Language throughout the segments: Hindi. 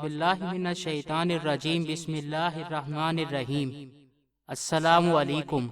औज़ुबिल्लाहिमिनश्शैतानिर्रजीम बिस्मिल्लाहिर्रहमानिर्रहीम। अस्सलामु अलैकुम।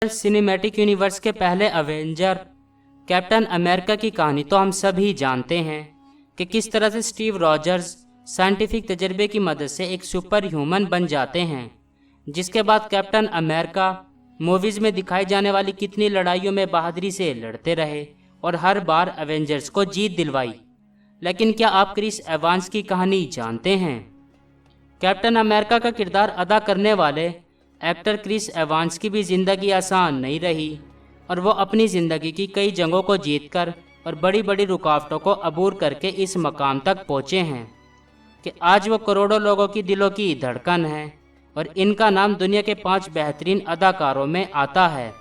सिनेमैटिक यूनिवर्स के पहले अवेंजर कैप्टन अमेरिका की कहानी तो हम सभी जानते हैं कि किस तरह से स्टीव रॉजर्स साइंटिफिक तजर्बे की मदद से एक सुपर ह्यूमन बन जाते हैं, जिसके बाद कैप्टन अमेरिका मूवीज में दिखाई जाने वाली कितनी लड़ाइयों में बहादुरी से लड़ते रहे और हर बार अवेंजर्स को जीत दिलवाई। लेकिन क्या आप क्रिस एवांस की कहानी जानते हैं? कैप्टन अमेरिका का किरदार अदा करने वाले एक्टर क्रिस एवांस की भी ज़िंदगी आसान नहीं रही और वो अपनी ज़िंदगी की कई जंगों को जीतकर और बड़ी बड़ी रुकावटों को अबूर करके इस मकाम तक पहुँचे हैं कि आज वो करोड़ों लोगों की दिलों की धड़कन है और इनका नाम दुनिया के 5 बेहतरीन अदाकारों में आता है।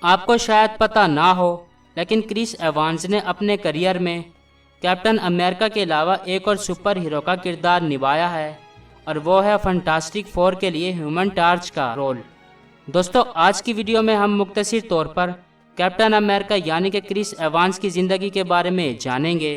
आपको शायद पता ना हो, लेकिन क्रिस एवांस ने अपने करियर में कैप्टन अमेरिका के अलावा एक और सुपर हीरो का किरदार निभाया है और वो है फंटास्टिक फोर के लिए ह्यूमन टॉर्च का रोल। दोस्तों, आज की वीडियो में हम मुख्तसर तौर पर कैप्टन अमेरिका यानी कि क्रिस एवांस की ज़िंदगी के बारे में जानेंगे।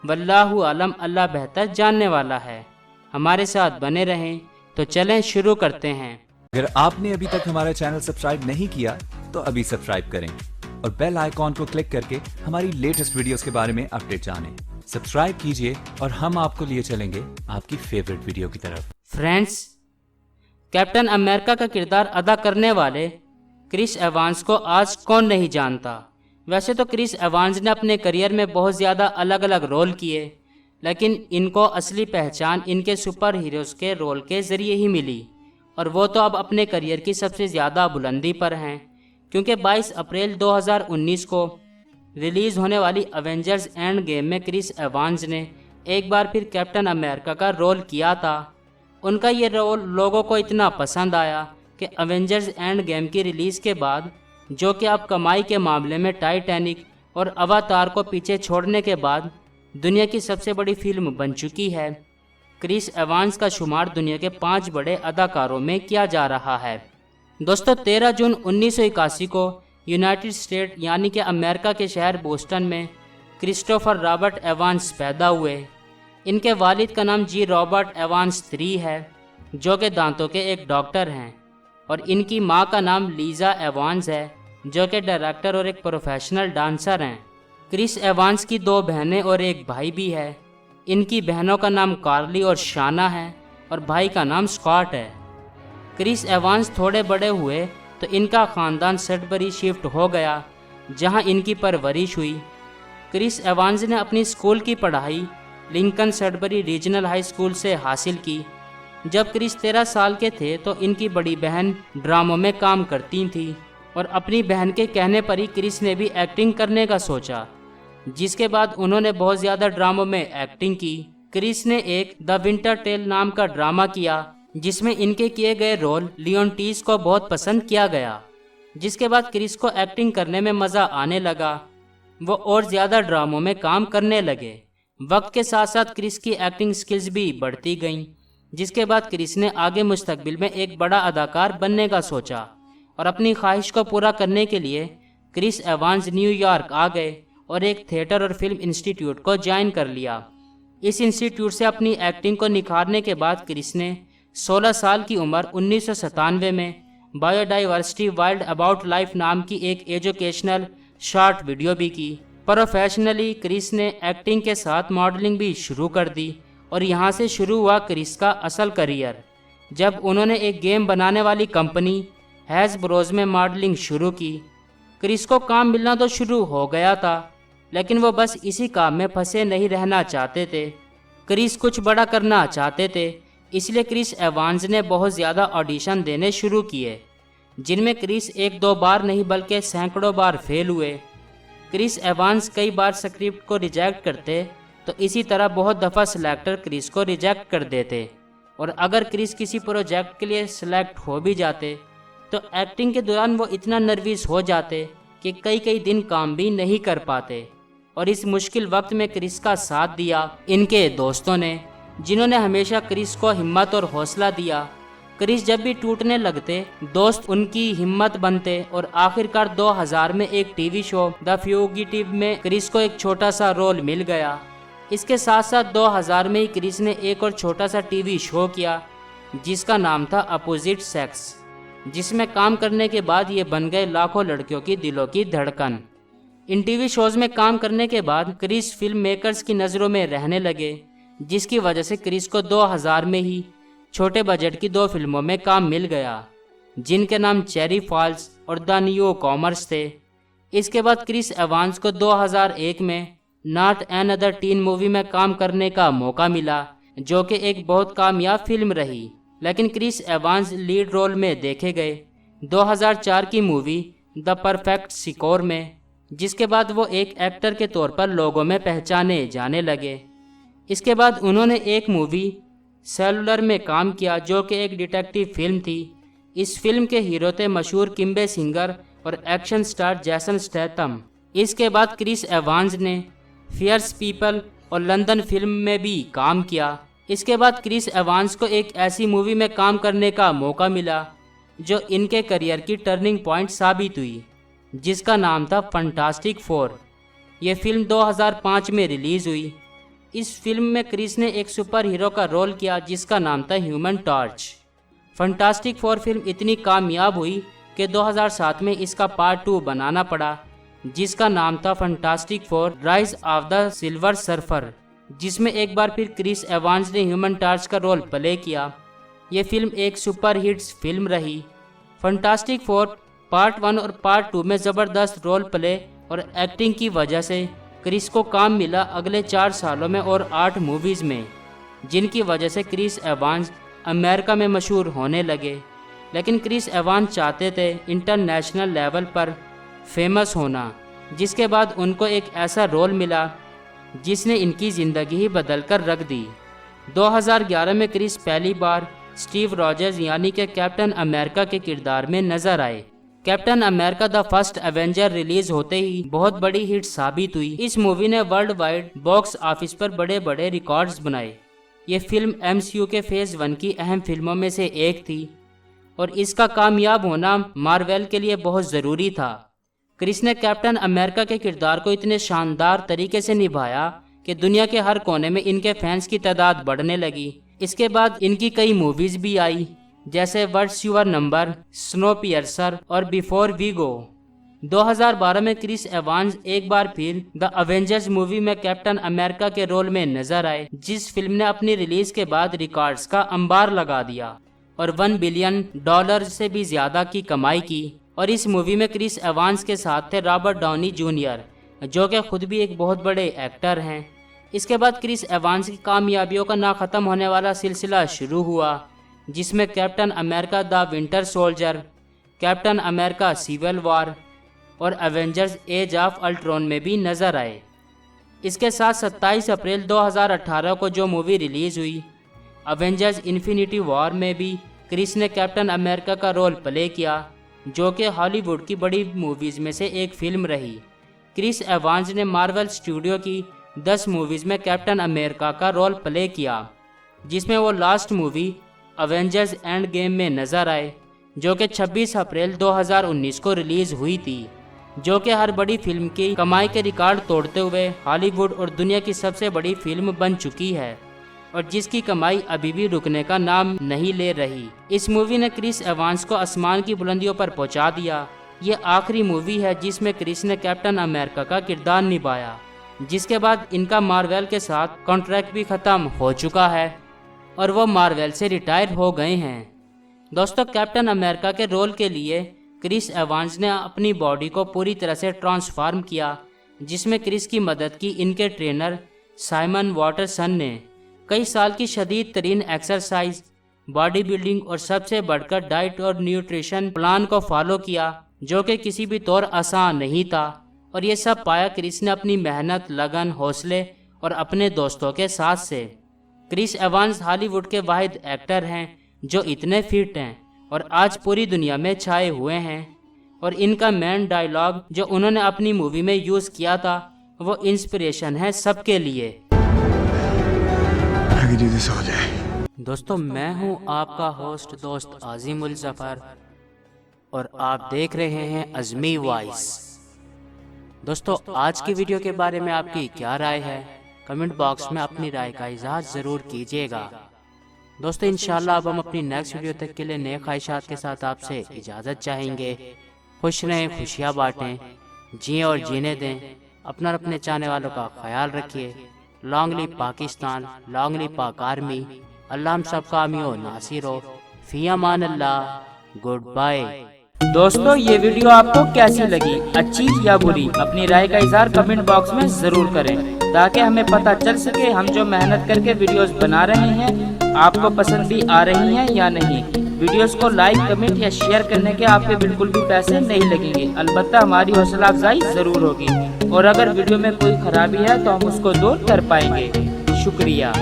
वल्लाहु आलम, अल्लाह बेहतर जानने वाला है। हमारे साथ बने रहें। तो चलें शुरू करते हैं। अगर आपने अभी तक हमारा चैनल सब्सक्राइब नहीं किया तो अभी सब्सक्राइब करें और बेल आइकॉन को क्लिक करके हमारी लेटेस्ट वीडियोस के बारे में अपडेट जानें। सब्सक्राइब कीजिए और हम आपको लिए चलेंगे आपकी फेवरेट वीडियो की तरफ। फ्रेंड्स, कैप्टन अमेरिका का किरदार अदा करने वाले क्रिस एवांस को आज कौन नहीं जानता। वैसे तो क्रिस एवांस ने अपने करियर में बहुत ज़्यादा अलग अलग रोल किए, लेकिन इनको असली पहचान इनके सुपर हीरोज़ के रोल के ज़रिए ही मिली और वो तो अब अपने करियर की सबसे ज़्यादा बुलंदी पर हैं, क्योंकि 22 अप्रैल 2019 को रिलीज़ होने वाली अवेंजर्स एंड गेम में क्रिस एवांस ने एक बार फिर कैप्टन अमेरिका का रोल किया था। उनका ये रोल लोगों को इतना पसंद आया कि अवेंजर्स एंड गेम की रिलीज़ के बाद, जो कि अब कमाई के मामले में टाइटैनिक और अवतार को पीछे छोड़ने के बाद दुनिया की सबसे बड़ी फिल्म बन चुकी है, क्रिस एवांस का शुमार दुनिया के 5 बड़े अदाकारों में किया जा रहा है। दोस्तों, 13 जून 1981 को यूनाइटेड स्टेट यानी कि अमेरिका के शहर बोस्टन में क्रिस्टोफर रॉबर्ट एवांस पैदा हुए। इनके वालिद का नाम जी रॉबर्ट एवांस III है, जो कि दांतों के एक डॉक्टर हैं, और इनकी मां का नाम लीजा एवांस है, जो कि डायरेक्टर और एक प्रोफेशनल डांसर हैं। क्रिस एवांस की 2 बहनें और एक भाई भी है। इनकी बहनों का नाम कार्ली और शाना है और भाई का नाम स्कॉट है। क्रिस एवांस थोड़े बड़े हुए तो इनका ख़ानदान सडबरी शिफ्ट हो गया, जहां इनकी परवरिश हुई। क्रिस एवांस ने अपनी स्कूल की पढ़ाई Lincoln Sudbury regional high school से हासिल की। जब क्रिस 13 साल के थे तो इनकी बड़ी बहन ड्रामों में काम करती थी और अपनी बहन के कहने पर ही क्रिस ने भी एक्टिंग करने का सोचा, जिसके बाद उन्होंने बहुत ज़्यादा ड्रामों में एक्टिंग की। क्रिस ने एक द विंटर टेल नाम का ड्रामा किया, जिसमें इनके किए गए रोल लियोन्टीस को बहुत पसंद किया गया, जिसके बाद क्रिस को एक्टिंग करने में मज़ा आने लगा। वो और ज़्यादा ड्रामों में काम करने लगे। वक्त के साथ साथ क्रिस की एक्टिंग स्किल्स भी बढ़ती गईं, जिसके बाद क्रिस ने आगे मुस्तकबिल में एक बड़ा अदाकार बनने का सोचा और अपनी ख्वाहिश को पूरा करने के लिए क्रिस एवांस न्यूयॉर्क आ गए और एक थिएटर और फिल्म इंस्टीट्यूट को ज्वाइन कर लिया। इस इंस्टीट्यूट से अपनी एक्टिंग को निखारने के बाद क्रिस ने 16 साल की उम्र 1997 में बायोडाइवर्सिटी वाइल्ड अबाउट लाइफ नाम की एक एजुकेशनल शॉर्ट वीडियो भी की। प्रोफेशनली क्रिस ने एक्टिंग के साथ मॉडलिंग भी शुरू कर दी और यहाँ से शुरू हुआ क्रिस का असल करियर, जब उन्होंने एक गेम बनाने वाली कंपनी हैज़ब्रोज में मॉडलिंग शुरू की। क्रिस को काम मिलना तो शुरू हो गया था, लेकिन वो बस इसी काम में फंसे नहीं रहना चाहते थे। क्रिस कुछ बड़ा करना चाहते थे, इसलिए क्रिस एवांस ने बहुत ज़्यादा ऑडिशन देने शुरू किए, जिनमें क्रिस 1-2 बार नहीं बल्कि सैकड़ों बार फेल हुए। क्रिस एवांस कई बार स्क्रिप्ट को रिजेक्ट करते तो इसी तरह बहुत दफ़ा सिलेक्टर क्रिस को रिजेक्ट कर देते, और अगर क्रिस किसी प्रोजेक्ट के लिए सिलेक्ट हो भी जाते तो एक्टिंग के दौरान वो इतना नर्वस हो जाते कि कई दिन काम भी नहीं कर पाते। और इस मुश्किल वक्त में क्रिस का साथ दिया इनके दोस्तों ने, जिन्होंने हमेशा क्रिस को हिम्मत और हौसला दिया। क्रिस जब भी टूटने लगते, दोस्त उनकी हिम्मत बनते और आखिरकार 2000 में एक टीवी शो द फ्यूगिटिव में क्रिस को एक छोटा सा रोल मिल गया। इसके साथ साथ 2000 में ही क्रिस ने एक और छोटा सा टीवी शो किया जिसका नाम था अपोजिट सेक्स, जिसमें काम करने के बाद ये बन गए लाखों लड़कियों की दिलों की धड़कन। इन टीवी शोज में काम करने के बाद क्रिस फिल्म मेकर्स की नज़रों में रहने लगे, जिसकी वजह से क्रिस को 2000 में ही छोटे बजट की 2 फिल्मों में काम मिल गया, जिनके नाम चेरी फॉल्स और द न्यू कॉमर्स थे। इसके बाद क्रिस एवांस को 2001 में नॉट अनदर टीन मूवी में काम करने का मौका मिला, जो कि एक बहुत कामयाब फिल्म रही, लेकिन क्रिस एवांस लीड रोल में देखे गए 2004 की मूवी द परफेक्ट स्कोर में, जिसके बाद वो एक एक्टर के तौर पर लोगों में पहचाने जाने लगे। इसके बाद उन्होंने एक मूवी सेलुलर में काम किया, जो कि एक डिटेक्टिव फिल्म थी। इस फिल्म के हीरो थे मशहूर किम बेसिंगर और एक्शन स्टार जैसन स्टैथम। इसके बाद क्रिस एवांस ने फियर्स पीपल और लंदन फिल्म में भी काम किया। इसके बाद क्रिस एवांस को एक ऐसी मूवी में काम करने का मौका मिला जो इनके करियर की टर्निंग पॉइंट साबित हुई, जिसका नाम था फंटास्टिक फोर। ये फिल्म 2005 में रिलीज़ हुई। इस फिल्म में क्रिस ने एक सुपर हीरो का रोल किया जिसका नाम था human torch. Fantastic four film इतनी कामयाब हुई कि 2007 में इसका पार्ट 2 बनाना पड़ा, जिसका नाम था fantastic four rise of the silver surfer, जिसमें एक बार फिर क्रिस एवांस ने ह्यूमन टॉर्च का रोल प्ले किया। ये फिल्म एक सुपर हिट्स फिल्म रही। फंटास्टिक फोर पार्ट 1 और पार्ट 2 में ज़बरदस्त रोल प्ले और एक्टिंग की वजह से क्रिस को काम मिला अगले 4 सालों में और 8 मूवीज़ में, जिनकी वजह से क्रिस एवांस अमेरिका में मशहूर होने लगे। लेकिन क्रिस एवांस चाहते थे इंटरनेशनल लेवल पर फेमस होना, जिसके बाद उनको एक ऐसा रोल मिला जिसने इनकी ज़िंदगी ही बदल कर रख दी। 2011 में क्रिस पहली बार स्टीव रॉजर्स यानी कि कैप्टन अमेरिका के किरदार में नजर आए। Captain America the first Avenger release होते ही बहुत बड़ी हिट साबित हुई। इस मूवी ने वर्ल्ड वाइड बॉक्स ऑफिस पर बड़े बड़े रिकॉर्ड्स बनाए। ये फिल्म MCU के फेज 1 की अहम फिल्मों में से एक थी और इसका कामयाब होना मार्वेल के लिए बहुत ज़रूरी था। क्रिस ने कैप्टन अमेरिका के किरदार को इतने शानदार तरीके से निभाया कि दुनिया के हर कोने में इनके फैंस की तादाद बढ़ने लगी। इसके बाद इनकी कई मूवीज़ भी आई, जैसे व्हाट्स योर नंबर, स्नोपियर्सर और बिफोर वी गो। 2012 में क्रिस एवांस एक बार फिर द अवेंजर्स मूवी में कैप्टन अमेरिका के रोल में नजर आए, जिस फिल्म ने अपनी रिलीज के बाद रिकॉर्ड्स का अंबार लगा दिया और $1 बिलियन से भी ज्यादा की कमाई की। और इस मूवी में क्रिस एवांस के साथ थे रॉबर्ट डाउनी जूनियर, जो कि खुद भी एक बहुत बड़े एक्टर हैं। इसके बाद क्रिस एवांस की कामयाबियों का ना ख़त्म होने वाला सिलसिला शुरू हुआ, जिसमें Captain America the Winter Soldier, Captain America Civil War और एवेंजर्स एज ऑफ अल्ट्रॉन में भी नज़र आए। इसके साथ 27 अप्रैल 2018 को जो मूवी रिलीज़ हुई एवेंजर्स इन्फिनिटी वॉर में भी क्रिस ने कैप्टन अमेरिका का रोल प्ले किया, जो कि हॉलीवुड की बड़ी मूवीज़ में से एक फिल्म रही। क्रिस एवांस ने मार्वल स्टूडियो की 10 मूवीज़ में कैप्टन अमेरिका का रोल प्ले किया, जिसमें वो last movie Avengers end game में नज़र आए, जो कि 26 अप्रैल 2019 को रिलीज़ हुई थी, जो कि हर बड़ी फिल्म की कमाई के रिकॉर्ड तोड़ते हुए हॉलीवुड और दुनिया की सबसे बड़ी फिल्म बन चुकी है और जिसकी कमाई अभी भी रुकने का नाम नहीं ले रही। इस मूवी ने क्रिस एवांस को आसमान की बुलंदियों पर पहुंचा दिया। ये आखिरी मूवी है जिसमें क्रिस ने कैप्टन अमेरिका का किरदार निभाया, जिसके बाद इनका मार्वेल के साथ कॉन्ट्रैक्ट भी ख़त्म हो चुका है और वो मार्वेल से रिटायर हो गए हैं। दोस्तों, कैप्टन अमेरिका के रोल के लिए क्रिस एवांस ने अपनी बॉडी को पूरी तरह से ट्रांसफॉर्म किया, जिसमें क्रिस की मदद की इनके ट्रेनर साइमन वाटरसन ने। कई साल की शदीद तरीन एक्सरसाइज बॉडी बिल्डिंग और सबसे बढ़कर डाइट और न्यूट्रिशन प्लान को फॉलो किया, जो कि किसी भी तौर आसान नहीं था। और ये सब पाया क्रिस ने अपनी मेहनत, लगन, हौसले और अपने दोस्तों के साथ से। क्रिस एवांस हॉलीवुड के वाहिद एक्टर हैं जो इतने फिट हैं और आज पूरी दुनिया में छाए हुए हैं। और इनका मेन डायलॉग जो उन्होंने अपनी मूवी में यूज़ किया था वो इंस्पिरेशन है सबके लिए। दोस्तों, मैं हूं आपका होस्ट दोस्त आज़िमुल ज़फ़र और आप देख रहे हैं अज़मी वॉइस। दोस्तों, आज की वीडियो के बारे में आपकी क्या राय है? कमेंट बॉक्स में अपनी राय का इज़हार ज़रूर कीजिएगा। दोस्तों, इंशाल्लाह अब हम अपनी नेक्स्ट वीडियो तक के लिए नए ख्वाहिशात के साथ आपसे इजाज़त चाहेंगे। खुश रहें, खुशियाँ बाँटें, जिएं और जीने दें। अपना और अपने चाहने वालों का ख्याल रखिए। Long live Pakistan, long live पाक आर्मी। अल्लाह हम सब का आमी हो नासिर हो। फी अमान अल्लाह, गुड बाय। दोस्तों, ये वीडियो आपको कैसी लगी, अच्छी या बुरी? अपनी राय का इज़हार कमेंट बॉक्स में ज़रूर करें ताकि हमें पता चल सके हम जो मेहनत करके वीडियोस बना रहे हैं आपको पसंद भी आ रही हैं या नहीं। वीडियोस को लाइक, कमेंट या शेयर करने के आपके बिल्कुल भी पैसे नहीं लगेंगे, अलबत्ता हमारी हौसला अफजाई ज़रूर होगी। और अगर वीडियो में कोई खराबी है तो हम उसको दूर कर पाएंगे। शुक्रिया।